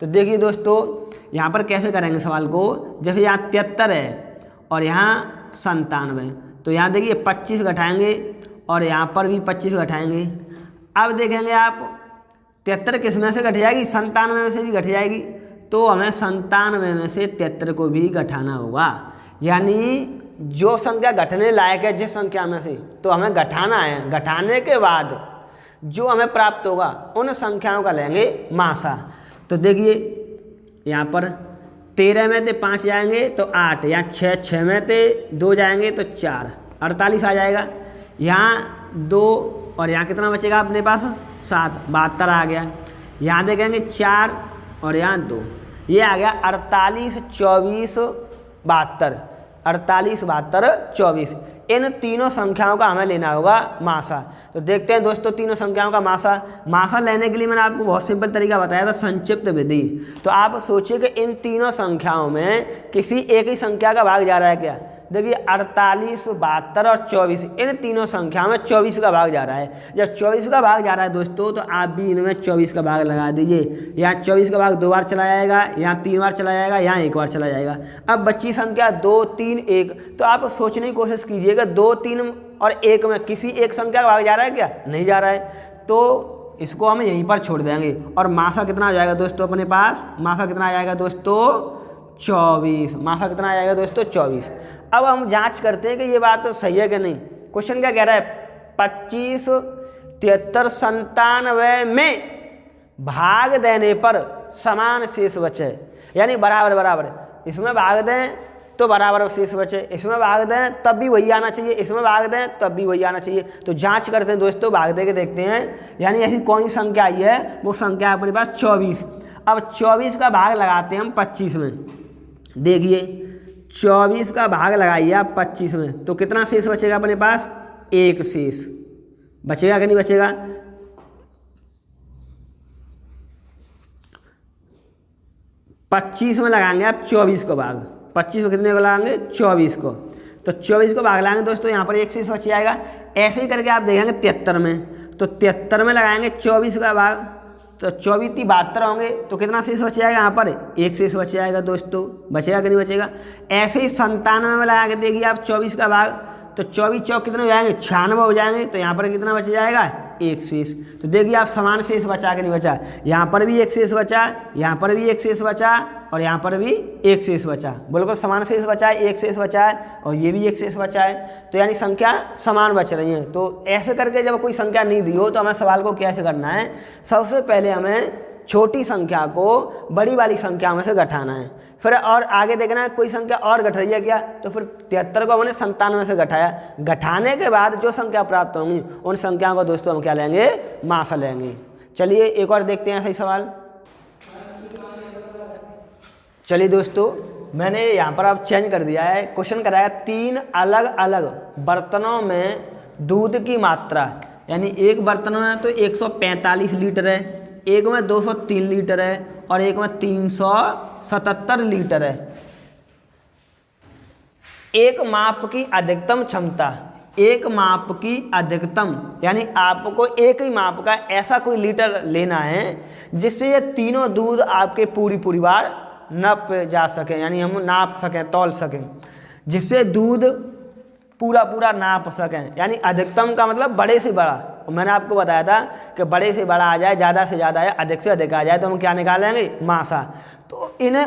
तो देखिए दोस्तों यहाँ पर कैसे करेंगे सवाल को। जैसे यहाँ 73 है और यहाँ 97, तो यहाँ देखिए 25 घटाएंगे और यहाँ पर भी 25 घटाएंगे। अब देखेंगे आप 73 किस में से घट जाएगी, 97 में से भी घट जाएगी, तो हमें 97 में से 73 को भी घटाना होगा। यानी जो संख्या घटने लायक है जिस संख्या में से, तो हमें घटाना है। घटाने के बाद जो हमें प्राप्त होगा उन संख्याओं का लेंगे मासा। तो देखिए यहाँ पर 13 में से 5 जाएंगे तो 8, यहाँ 6 में से 2 जाएंगे तो 4, 48 आ जाएगा। यहाँ 2 और यहाँ कितना बचेगा अपने पास 7, 72 आ गया। यहाँ देखेंगे 4 और यहाँ 2, ये आ गया 48, 24, 72, 48, 72, 24। इन तीनों संख्याओं का हमें लेना होगा मासा। तो देखते हैं दोस्तों तीनों संख्याओं का मासा लेने के लिए मैंने आपको बहुत सिंपल तरीका बताया था, संक्षिप्त विधि। तो आप सोचिए कि इन तीनों संख्याओं में किसी एक ही संख्या का भाग जा रहा है क्या। देखिए 48, 72 और 24, इन तीनों संख्याओं में 24 का भाग जा रहा है। जब 24 का भाग जा रहा है दोस्तों, तो आप भी इनमें 24 का भाग लगा दीजिए। यहाँ 24 का भाग 2 बार चला जाएगा, यहाँ 3 बार चला जाएगा, यहाँ 1 बार चला जाएगा। अब बच्ची संख्या 2, 3, 1, तो आप सोचने की कोशिश कीजिएगा 2, 3 और 1 में किसी एक संख्या का भाग जा रहा है क्या, नहीं जा रहा है। तो इसको हम यहीं पर छोड़ देंगे। और मासा कितना आ जाएगा दोस्तों अपने पास, मासा कितना आ जाएगा दोस्तों 24, मासा कितना आ जाएगा दोस्तों 24। अब हम जांच करते हैं कि ये बात तो सही है कि नहीं। क्वेश्चन क्या कह रहा है, 25, 73, 97 में भाग देने पर समान शेष बचे, यानी बराबर बराबर। इसमें भाग दें तो बराबर शेष बचे, इसमें भाग दें तब भी वही आना चाहिए, इसमें भाग दें तब भी वही आना चाहिए। तो जांच करते हैं दोस्तों, भाग दे के देखते हैं, यानी ऐसी कौन सी संख्या आई है, वो संख्या है अपने पास 24। अब 24 का भाग लगाते हैं हम 25 में। देखिए 24 का भाग लगाइए आप 25 में, तो कितना शेष बचेगा अपने पास, 1 शेष बचेगा कि नहीं बचेगा। 25 में लगाएंगे आप 24 को भाग, 25 में कितने को लगाएंगे, 24 को। तो 24 को भाग लगाएंगे दोस्तों, यहाँ पर 1 शेष बच जाएगा। ऐसे ही करके आप देखेंगे 73 में, तो 73 में लगाएंगे 24 का भाग, तो 24 × 72 होंगे, तो कितना शेष बच जाएगा, यहाँ पर 1 शेष बच जाएगा दोस्तों, बचेगा कि नहीं बचेगा। ऐसे ही 97 में लगा के देखिए आप 24 का भाग, तो 24 चौक कितने हो जाएंगे, 96 हो जाएंगे, तो यहाँ पर कितना बच जाएगा, 1 शेष। तो देखिए आप समान शेष बचा कि नहीं बचा, यहाँ पर भी 1 शेष बचा, यहाँ पर भी 1 शेष बचा, और यहाँ पर भी 1 शेष बचा, बिल्कुल समान शेष बचा है, 1 शेष बचा है, और ये भी 1 शेष बचा है। तो यानी संख्या समान बच रही है। तो ऐसे करके जब कोई संख्या नहीं दी हो तो हमें सवाल को कैसे करना है, सबसे पहले हमें छोटी संख्या को बड़ी वाली संख्या में से घटाना है, फिर और आगे देखना है कोई संख्या और घट रही है क्या, तो फिर 73 को हमने 97 से घटाया। घटाने के बाद जो संख्या प्राप्त होंगी उन संख्याओं को दोस्तों हम क्या लेंगे, मासा लेंगे। चलिए एक और देखते हैं सही सवाल। चलिए दोस्तों मैंने यहाँ पर अब चेंज कर दिया है, क्वेश्चन कराया 3 अलग अलग बर्तनों में दूध की मात्रा, यानी एक बर्तन में तो 145 लीटर है, एक में 203 लीटर है, और एक में 377 लीटर है। एक माप की अधिकतम क्षमता, एक माप की अधिकतम, यानी आपको एक ही माप का ऐसा कोई लीटर लेना है जिससे ये तीनों दूध आपके पूरी बार नप जा सकें, यानी हम नाप सकें, तौल सकें, जिससे दूध पूरा नाप सकें। यानी अधिकतम का मतलब बड़े से बड़ा, और मैंने आपको बताया था कि बड़े से बड़ा आ जाए, ज़्यादा से ज़्यादा आए, अधिक से अधिक आ जाए, तो हम क्या निकालेंगे, मासा। तो इन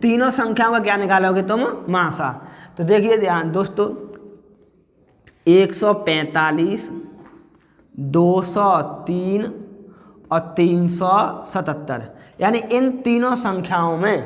तीनों संख्याओं का क्या निकालोगे तुम, मासा। तो देखिए ध्यान दोस्तों, 145, 203 और 377, यानी इन तीनों संख्याओं में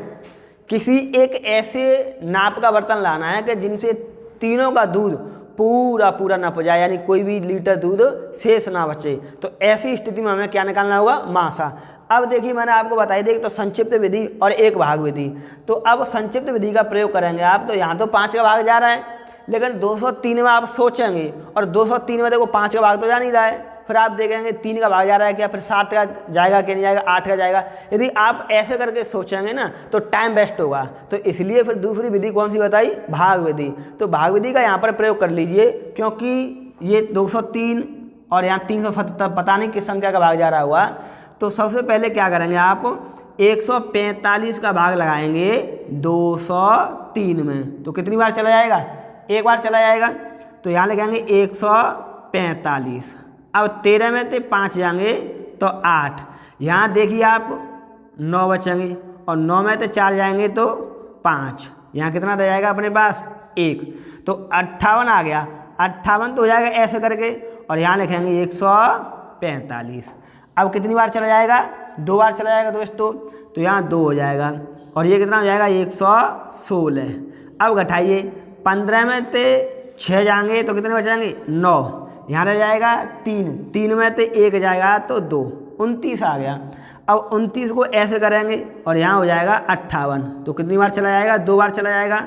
किसी एक ऐसे नाप का बर्तन लाना है कि जिनसे तीनों का दूध पूरा नप जाए, यानी कोई भी लीटर दूध शेष ना बचे। तो ऐसी स्थिति में हमें क्या निकालना होगा, मासा। अब देखिए मैंने आपको बताई दी तो संक्षिप्त विधि और एक भाग विधि। तो अब संक्षिप्त विधि का प्रयोग करेंगे आप, तो यहाँ तो 5 का भाग जा रहा है, लेकिन 203 में आप सोचेंगे, और 203 में देखो 5 का भाग तो जा नहीं रहा है, फिर आप देखेंगे 3 का भाग जा रहा है क्या, फिर 7 का जाएगा कि नहीं जाएगा, 8 का जाएगा। यदि आप ऐसे करके सोचेंगे ना तो टाइम वेस्ट होगा। तो इसलिए फिर दूसरी विधि कौन सी बताई, भाग विधि। तो भाग विधि का यहाँ पर प्रयोग कर लीजिए, क्योंकि ये 203 और यहाँ 377 पता नहीं किस संख्या का भाग जा रहा हुआ। तो सबसे पहले क्या करेंगे आप, 145 का भाग लगाएंगे 203 में, तो कितनी बार चला जाएगा, 1 बार चला जाएगा। तो यहाँ लगाएंगे 145। अब 13 में से 5 जाएंगे तो 8, यहाँ देखिए आप 9 बचेंगे, और 9 में से 4 जाएंगे तो 5, यहाँ कितना रह जाएगा अपने पास, 1। तो 58 आ गया, 58 तो हो जाएगा ऐसे करके, और यहाँ लिखेंगे 145। अब कितनी बार चला जाएगा, 2 बार चला जाएगा दोस्तों, तो यहाँ 2 हो जाएगा, और ये कितना हो जाएगा 116। अब घटाइए, 15 में से 6 जाएंगे तो कितने बचाएंगे, 9, यहाँ रह जाएगा 3, 3 में से 1 जाएगा तो 2, 29 आ गया। अब 29 को ऐसे करेंगे और यहाँ हो जाएगा 58, तो कितनी बार चला जाएगा, 2 बार चला जाएगा।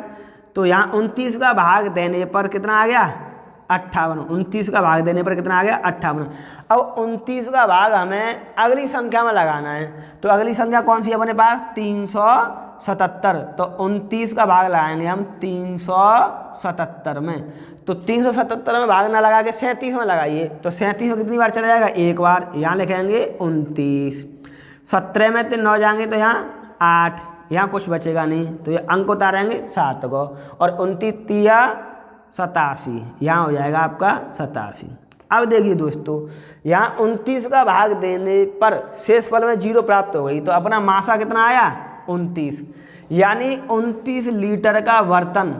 तो यहाँ 29 का भाग देने पर कितना आ गया, 58। 29 का भाग देने पर कितना आ गया, 58। अब 29 का भाग हमें अगली संख्या में लगाना है, तो अगली संख्या कौन सी है अपने पास, 377। तो 29 का भाग लगाएंगे हम 377 में, तो 377 में भाग ना लगा के 37 में लगाइए, तो 37 में कितनी बार चला जाएगा, 1 बार। यहाँ लिखेंगे 29। 17 में तो 9 जाएंगे तो यहाँ 8, यहाँ कुछ बचेगा नहीं, तो ये अंक उतारेंगे 7 को, और 29 तिया 87, यहाँ हो जाएगा आपका 87। अब देखिए दोस्तों, यहाँ 29 का भाग देने पर शेषफल में 0 प्राप्त हो गई, तो अपना मासा कितना आया, 29। यानी 29 लीटर का बर्तन,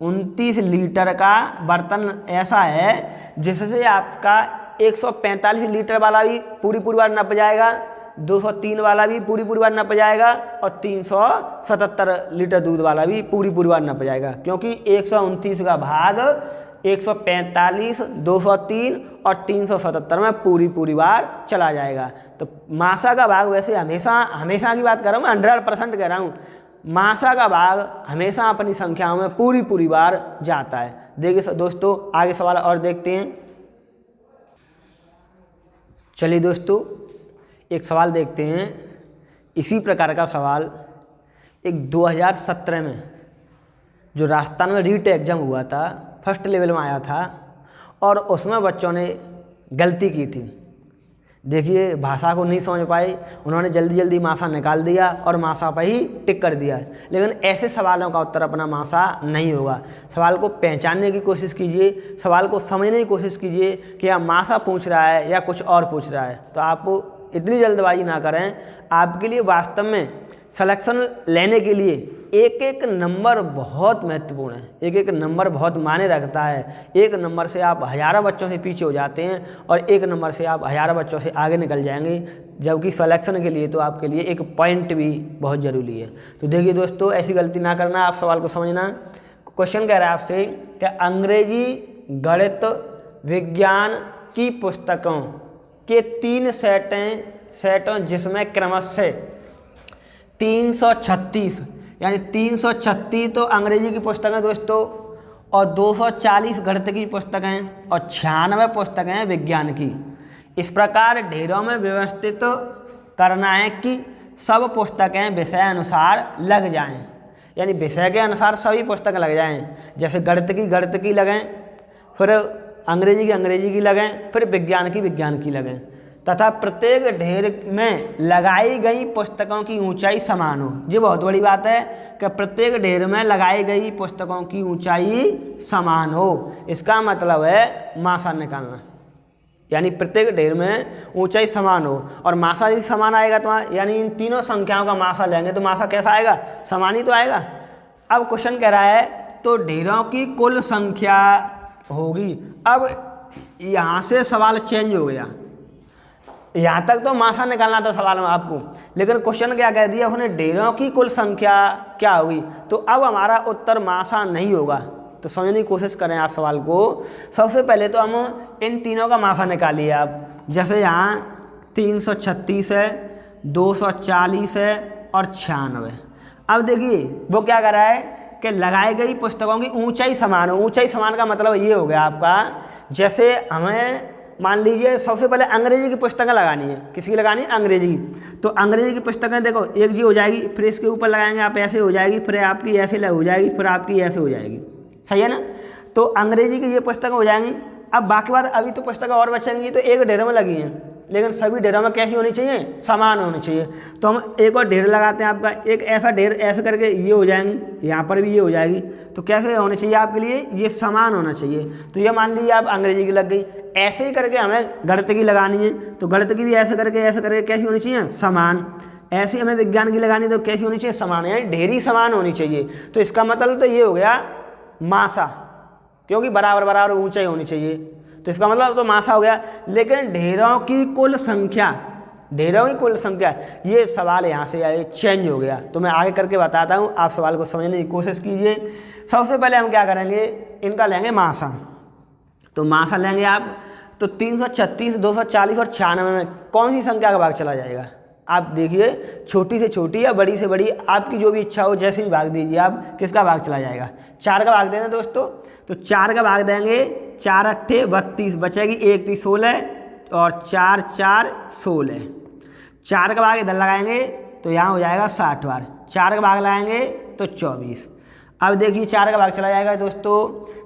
29 लीटर का बर्तन ऐसा है जिससे आपका 145 लीटर वाला भी पूरी बार नप जाएगा, 203 वाला भी पूरी बार नप जाएगा, और 377 लीटर दूध वाला भी पूरी बार नप जाएगा, क्योंकि 129 का भाग 145, 203 और 377 में पूरी बार चला जाएगा। तो मासा का भाग वैसे हमेशा की बात कर रहा हूँ, 100% कह रहा हूँ, मासा का भाग हमेशा अपनी संख्याओं में पूरी बार जाता है। देखिए दोस्तों, आगे सवाल और देखते हैं। चलिए दोस्तों, एक सवाल देखते हैं। इसी प्रकार का सवाल एक 2017 में जो राजस्थान में रीट एग्जाम हुआ था, फर्स्ट लेवल में आया था, और उसमें बच्चों ने गलती की थी। देखिए, भाषा को नहीं समझ पाए, उन्होंने जल्दी मासा निकाल दिया और मासा पर ही टिक कर दिया। लेकिन ऐसे सवालों का उत्तर अपना मासा नहीं होगा। सवाल को पहचानने की कोशिश कीजिए, सवाल को समझने की कोशिश कीजिए कि यह मासा पूछ रहा है या कुछ और पूछ रहा है। तो आप इतनी जल्दबाजी ना करें। आपके लिए वास्तव में सिलेक्शन लेने के लिए एक नंबर बहुत महत्वपूर्ण है, एक नंबर बहुत मायने रखता है। एक नंबर से आप हज़ारों बच्चों से पीछे हो जाते हैं और एक नंबर से आप हज़ारों बच्चों से आगे निकल जाएंगे, जबकि सिलेक्शन के लिए तो आपके लिए एक पॉइंट भी बहुत ज़रूरी है। तो देखिए दोस्तों, ऐसी गलती ना करना, आप सवाल को समझना। क्वेश्चन कह रहा है आपसे कि अंग्रेजी, गणित, विज्ञान की पुस्तकों के 3 सेटों जिसमें क्रमशः 336 यानी 336 तो अंग्रेजी की पुस्तकें दोस्तों, और 240 गणित की पुस्तकें और 96 पुस्तकें विज्ञान की। इस प्रकार ढेरों में व्यवस्थित करना है कि सब पुस्तकें विषय अनुसार लग जाएं, यानी विषय के अनुसार सभी पुस्तकें लग जाएं। जैसे गणित की लगें, फिर अंग्रेजी की लगें, फिर विज्ञान की लगें, तथा प्रत्येक ढेर में लगाई गई पुस्तकों की ऊंचाई समान हो। ये बहुत बड़ी बात है कि प्रत्येक ढेर में लगाई गई पुस्तकों की ऊंचाई समान हो। इसका मतलब है मासा निकालना, यानी प्रत्येक ढेर में ऊंचाई समान हो। और मासा यदि समान आएगा तो यानी इन तीनों संख्याओं का मासा लेंगे तो मासा कैसा आएगा, समान ही तो आएगा। अब क्वेश्चन कह रहा है तो ढेरों की कुल संख्या होगी। अब यहाँ से सवाल चेंज हो गया, यहाँ तक तो मासा निकालना था सवाल में आपको, लेकिन क्वेश्चन क्या कह दिया उसने, ढेरों की कुल संख्या क्या होगी। तो अब हमारा उत्तर मासा नहीं होगा। तो समझने की कोशिश करें आप सवाल को। सबसे पहले तो हम इन तीनों का मासा निकालिए आप। जैसे यहाँ 336 है, 240 है और 96। अब देखिए वो क्या कर रहा है कि लगाई गई पुस्तकों की ऊंचाई समान हो। ऊंचाई समान का मतलब ये हो गया आपका, जैसे हमें मान लीजिए सबसे पहले अंग्रेजी की पुस्तकें लगानी है। किसकी लगानी है, अंग्रेजी की। तो अंग्रेजी की पुस्तकें देखो एक जी हो जाएगी, फिर इसके ऊपर लगाएंगे आप ऐसे हो जाएगी, फिर आपकी ऐसे हो जाएगी, फिर आपकी ऐसे हो जाएगी। सही है ना। तो अंग्रेजी की ये पुस्तकें हो जाएंगी। अब बाकी बात, अभी तो पुस्तकें और बचेंगी, तो एक ढेर में लगी हैं, लेकिन सभी ढेरों में कैसी होनी चाहिए, समान होनी चाहिए। तो हम एक और ढेर लगाते हैं आपका, एक ऐसा ढेर ऐसे करके ये हो जाएंगी, यहाँ पर भी ये हो जाएगी। तो कैसे होनी चाहिए आपके लिए, ये समान होना चाहिए। तो ये मान लीजिए आप अंग्रेजी की लग गई, ऐसे ही करके हमें गणित की लगानी है, तो गणित की भी ऐसे करके कैसी होनी चाहिए, समान। ऐसे हमें विज्ञान की लगानी तो कैसी होनी चाहिए, समान, यानी ढेरी समान होनी चाहिए। तो इसका मतलब तो ये हो गया मासा, क्योंकि बराबर ऊंचाई होनी चाहिए, तो इसका मतलब तो मासा हो गया। लेकिन ढेरों की कुल संख्या, ये सवाल यहाँ से चेंज हो गया। तो मैं आगे करके बताता हूँ, आप सवाल को समझने की कोशिश कीजिए। सबसे पहले हम क्या करेंगे, इनका लेंगे मासा। तो मासा लेंगे आप तो 336, 240 और 96 में कौन सी संख्या का भाग चला जाएगा? आप देखिए, छोटी से छोटी या बड़ी से बड़ी, आपकी जो भी इच्छा हो जैसे भी भाग दीजिए आप। किसका भाग चला जाएगा? 4 का भाग देना दोस्तों। तो 4 का भाग देंगे, 4 अट्ठे 32, बचेगी 1 3 16 और 4 4 16। 4 का भाग इधर लगाएंगे तो यहाँ हो जाएगा 60 बार। 4 का भाग लगाएंगे तो 24। अब देखिए 4 का भाग चला जाएगा दोस्तों।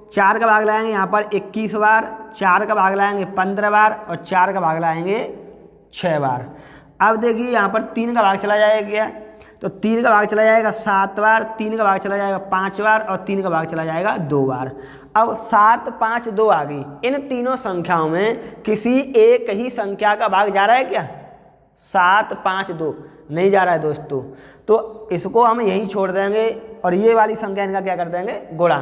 4 का भाग लगाएंगे यहाँ पर 21 बार, 4 का भाग लगाएंगे 15 बार और 4 का भाग लगाएंगे 6 बार। अब देखिए यहाँ पर 3 का भाग चला जाएगा क्या? तो 3 का भाग चला जाएगा 7 बार, 3 का भाग चला जाएगा 5 बार और 3 का भाग चला जाएगा 2 बार। अब 7 5 2 आ गई। इन तीनों संख्याओं में किसी एक ही संख्या का भाग जा रहा है क्या? 7 5 2 नहीं जा रहा है दोस्तों। तो इसको हम यहीं छोड़ देंगे और ये वाली संख्या इनका क्या कर देंगे? गुणा।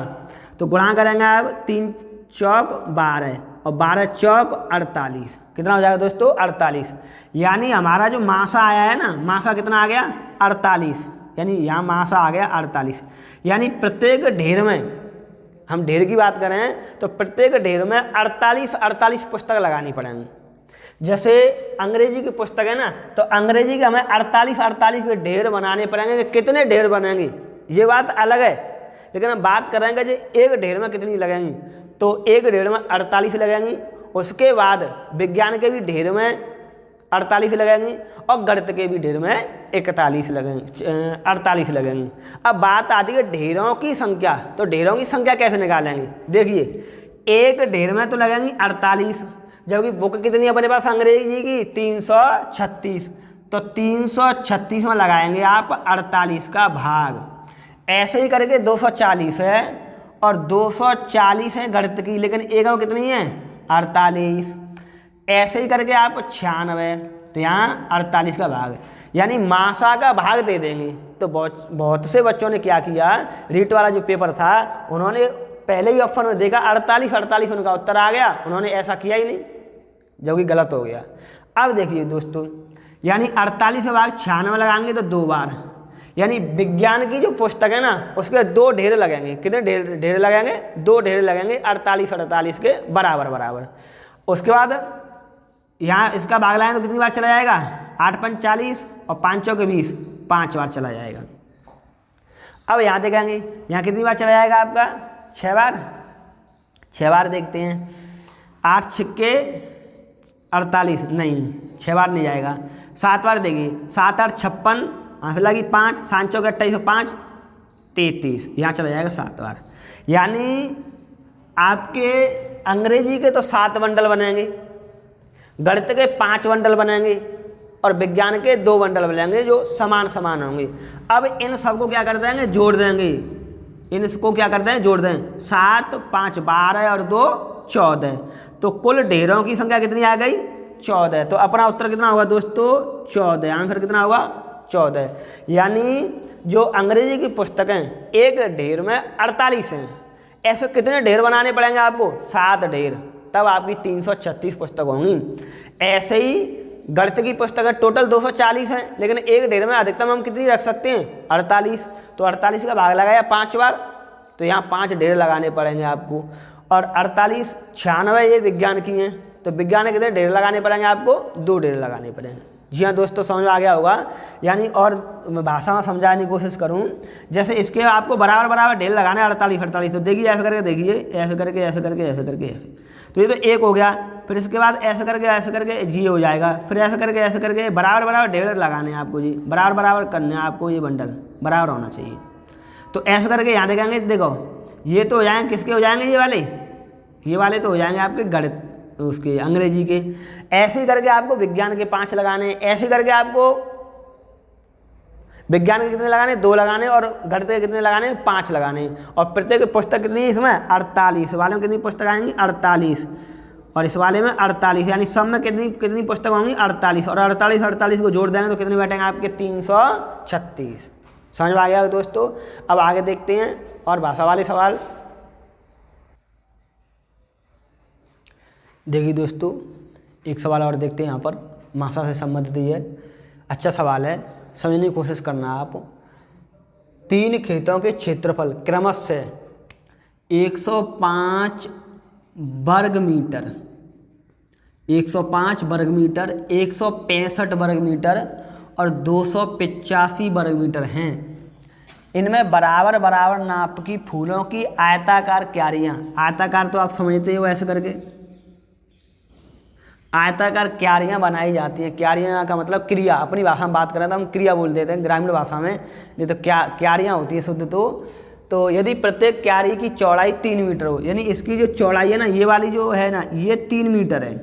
तो गुणा करेंगे अब 3 चौक 12 और 12 चौक 48। कितना हो जाएगा दोस्तों? 48। यानी हमारा जो मासा आया है ना, मासा कितना आ गया? 48। यानी यहाँ मासा आ गया 48। यानी प्रत्येक ढेर में, हम ढेर की बात करें तो प्रत्येक ढेर में 48 पुस्तक लगानी पड़ेंगी। जैसे अंग्रेजी की पुस्तक है ना, तो अंग्रेजी के हमें 48 के ढेर बनाने पड़ेंगे। कितने ढेर बनेंगे ये बात अलग है, लेकिन हम बात करेंगे जो एक ढेर में कितनी लगेंगी। तो एक ढेर में 48 लगेंगी। उसके बाद विज्ञान के भी ढेर में 48 लगेंगी और गणित के भी ढेर में 48 लगेंगी। अब बात आती है ढेरों की संख्या। तो ढेरों की संख्या कैसे निकालेंगे? देखिए, एक ढेर में तो लगेंगी 48, जबकि बुक कितनी अपने पास अंग्रेजी की? 336। तो 336 में लगाएंगे आप 48 का भाग। ऐसे ही करके 240 है और 240 है गणित की, लेकिन एक में कितनी है? 48। ऐसे ही करके आप 96, तो यहाँ 48 का भाग। यानी मासा का भाग दे देंगे। तो बहुत से बच्चों ने क्या किया, रीट वाला जो पेपर था उन्होंने पहले ही ऑप्शन में देखा 48 उनका उत्तर आ गया, उन्होंने ऐसा किया ही नहीं, जो कि गलत हो गया। अब देखिए दोस्तों, यानी 48 भाग 96 लगाएंगे तो 2 बार। यानी विज्ञान की जो पुस्तक है ना, उसके 2 ढेर लगेंगे। कितने ढेर लगेंगे? 2 ढेर लगेंगे 48 के बराबर। उसके बाद यहाँ इसका भाग लगाएंगे तो कितनी बार चला जाएगा? 8 5 40 और 5 चौक 20, 5 बार चला जाएगा। अब यहाँ देखेंगे, यहाँ कितनी बार चला जाएगा आपका? 6 बार। 6 बार देखते हैं। 8 छक्के 48, नहीं 6 बार नहीं जाएगा। 7 बार देखिए, 7 8 56, फिर लगी 5, 7 चौक 28 5 33, यहाँ चला जाएगा 7 बार। यानी आपके अंग्रेजी के तो 7 बंडल बनेंगे, गणित के 5 बंडल बनेंगे और विज्ञान के 2 बंडल बनेंगे जो समान होंगे। अब इन सबको क्या कर देंगे? जोड़ देंगे। इनको क्या कर दें? जोड़ दें। 7 5 12 और 2 14। तो कुल ढेरों की संख्या कितनी आ गई? 14। तो अपना उत्तर कितना होगा दोस्तों? 14। आंसर कितना होगा? 14। यानी जो अंग्रेजी की पुस्तकें एक ढेर में 48 हैं, ऐसे कितने ढेर बनाने पड़ेंगे आपको? 7 ढेर, तब आपकी 336 पुस्तक होंगी। ऐसे ही गणित की पुस्तकें टोटल 240 हैं, लेकिन एक ढेर में अधिकतम हम कितनी रख सकते हैं? 48। तो 48 का भाग लगाया 5 बार, तो यहाँ 5 ढेर लगाने पड़ेंगे आपको। और 48 96 ये विज्ञान की हैं, तो विज्ञान के कितने ढेर लगाने पड़ेंगे आपको? 2 ढेर लगाने पड़ेंगे। जी हाँ दोस्तों, समझ में आ गया होगा। यानी और भाषा में समझाने की कोशिश करूँ, जैसे इसके आपको बराबर ढेर लगाना है 48। तो देखिए ऐसे करके, देखिए ऐसे करके ऐसे। तो ये तो एक हो गया। फिर इसके बाद ऐसे करके जी हो जाएगा। फिर ऐसे करके बराबर ढेर लगाने हैं आपको जी, बराबर करने हैं आपको। ये बंडल बराबर होना चाहिए। तो ऐसे करके यहाँ देखेंगे, देखो ये तो हो जाएंगे, किसके हो जाएंगे? ये वाले तो हो जाएंगे आपके गणित, उसके अंग्रेजी के। ऐसे ही करके आपको विज्ञान के 5 लगाने, ऐसे करके आपको विज्ञान के कितने लगाने? 2 लगाने और गणित के कितने लगाने? 5 लगाने। और प्रत्येक पुस्तक कितनी है इसमें? 48। वाले में कितनी पुस्तक आएंगी? 48। और इस वाले में 48। यानी सब में कितनी पुस्तक होंगी? 48। और 48 को जोड़ देंगे तो कितने बैठेंगे आपके? 336। समझ में आ गया दोस्तों। अब आगे देखते हैं और भाषा वाले सवाल। देखिए दोस्तों, एक सवाल और देखते हैं यहाँ पर, भाषा से संबंधित ही है, अच्छा सवाल है, समझने की कोशिश करना आप। 3 खेतों के क्षेत्रफल क्रमशः 105 वर्ग मीटर 105 वर्ग मीटर, 165 वर्ग मीटर और 285 वर्ग मीटर हैं। इनमें बराबर बराबर नाप की फूलों की आयताकार क्यारियाँ, आयताकार तो आप समझते हो ऐसे करके, आयताकार क्यारियाँ बनाई जाती हैं। क्यारियाँ का मतलब क्रिया, अपनी भाषा में बात करें तो हम क्रिया बोल देते हैं ग्रामीण भाषा में, नहीं तो क्यारियाँ होती है शुद्ध। तो यदि प्रत्येक क्यारी की चौड़ाई 3 मीटर हो, यानी इसकी जो चौड़ाई है ना, ये वाली जो है ना, ये 3 मीटर है,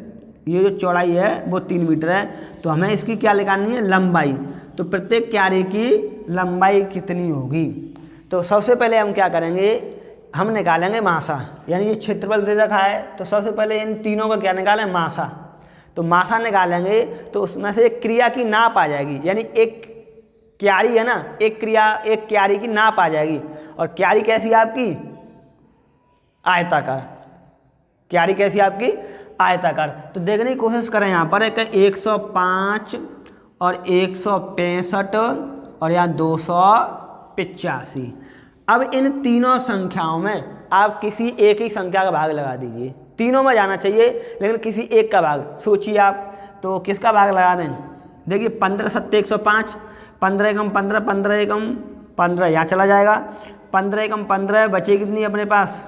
ये जो चौड़ाई है वो 3 मीटर है, तो हमें इसकी क्या निकालनी है, लंबाई। तो प्रत्येक क्यारी की लंबाई कितनी होगी। तो सबसे पहले हम क्या करेंगे, हम निकालेंगे मासा, यानी ये क्षेत्रफल दे रखा है, तो सबसे पहले इन तीनों का क्या निकालें, मासा। तो मासा निकालेंगे तो उसमें से एक क्रिया की नाप आ जाएगी, यानी एक क्यारी है ना, एक क्यारी की नाप आ जाएगी। और क्यारी कैसी है आपकी, आयताकार। क्यारी कैसी है आपकी, आयताकार। तो देखने की कोशिश करें, यहाँ पर एक 105 और 165 और यहाँ 285। अब इन तीनों संख्याओं में आप किसी एक ही संख्या का भाग लगा दीजिए। तीनों में जाना चाहिए लेकिन किसी एक का भाग सोचिए आप, तो किसका भाग लगा दें। देखिए 15 सत्ते 105, 15 एकम 15, 15 एकम 15 यहाँ चला जाएगा, 15 एकम 15 बचे कितनी अपने पास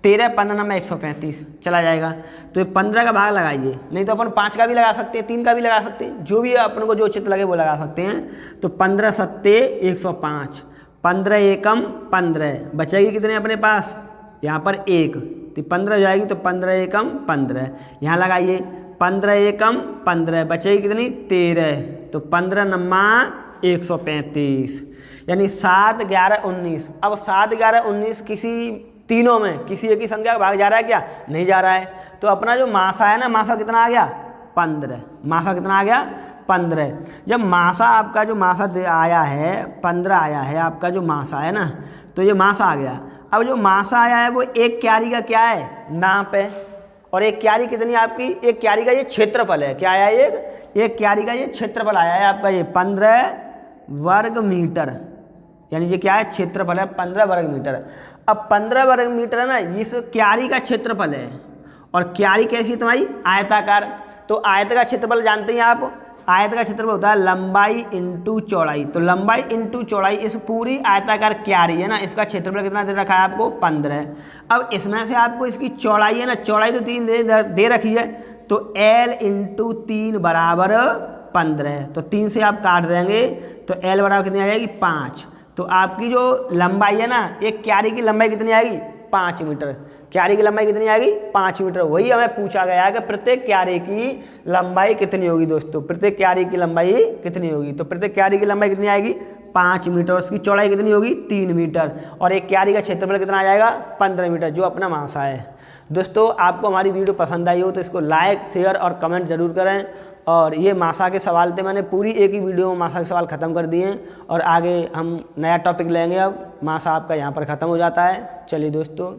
13, 15 में 135 चला जाएगा। तो ये 15 का भाग लगाइए, नहीं तो अपन 5 का भी लगा सकते हैं, 3 का भी लगा सकते हैं, जो भी अपन को जो चित्र लगे वो लगा सकते हैं। तो 15 सत्ते 105, 15 एकम 15 बचेगी कितने अपने पास, यहाँ पर 1, तो 15 जाएगी, तो 15 एकम 15 यहाँ लगाइए, 15 एकम 15 बचेगी कितनी 13, तो 15 नम्मा 135, यानी 7, 11, 19। अब 7, 11, 19 किसी तीनों में किसी एक ही संख्या का भाग जा रहा है क्या, नहीं जा रहा है। तो अपना जो मासा है ना, मासा कितना आ गया 15, मासा कितना आ गया 15। जब मासा आपका जो मासा आया है 15 आया है, आपका जो मासा है ना, तो ये मासा आ गया। अब जो मासा आया है वो एक क्यारी का क्या है, नाप है, और एक क्यारी कितनी आपकी, एक क्यारी का ये क्षेत्रफल है, क्या आया एक क्यारी का ये क्षेत्रफल आया है आपका, ये 15 वर्ग मीटर, यानी ये क्या है, क्षेत्रफल है 15 वर्ग मीटर। अब 15 वर्ग मीटर है ना, इस क्यारी का क्षेत्रफल है, और क्यारी कैसी है तुम्हारी, आयताकार। तो आयत का क्षेत्रफल जानते हैं आप, आयत का क्षेत्रफल होता है लंबाई इंटू चौड़ाई। तो लंबाई इंटू चौड़ाई, इस पूरी आयताकार क्यारी है ना, इसका क्षेत्रफल कितना दे रखा है आपको 15। अब इसमें से आपको इसकी चौड़ाई है ना, चौड़ाई तो 3 दे रखी है, तो L इंटू 3 बराबर 15। तो 3 से आप काट देंगे तो L बराबर कितनी आ जाएगी 5। तो आपकी जो लंबाई है ना, एक क्यारी की लंबाई कितनी आएगी 5 मीटर, क्यारी की लंबाई कितनी आएगी 5 मीटर। वही हमें पूछा गया है कि प्रत्येक क्यारी की लंबाई कितनी होगी दोस्तों, प्रत्येक क्यारी की लंबाई कितनी होगी। तो प्रत्येक क्यारी की लंबाई कितनी आएगी 5 मीटर, उसकी चौड़ाई कितनी होगी 3 मीटर, और एक क्यारी का क्षेत्रफल कितना आ जाएगा 15 मीटर, जो अपना मासा है। दोस्तों आपको हमारी वीडियो पसंद आई हो तो इसको लाइक, शेयर और कमेंट जरूर करें। और ये मासा के सवाल थे, मैंने पूरी एक ही वीडियो में मासा के सवाल ख़त्म कर दिए हैं, और आगे हम नया टॉपिक लेंगे। अब मासा आपका यहाँ पर ख़त्म हो जाता है। चलिए दोस्तों।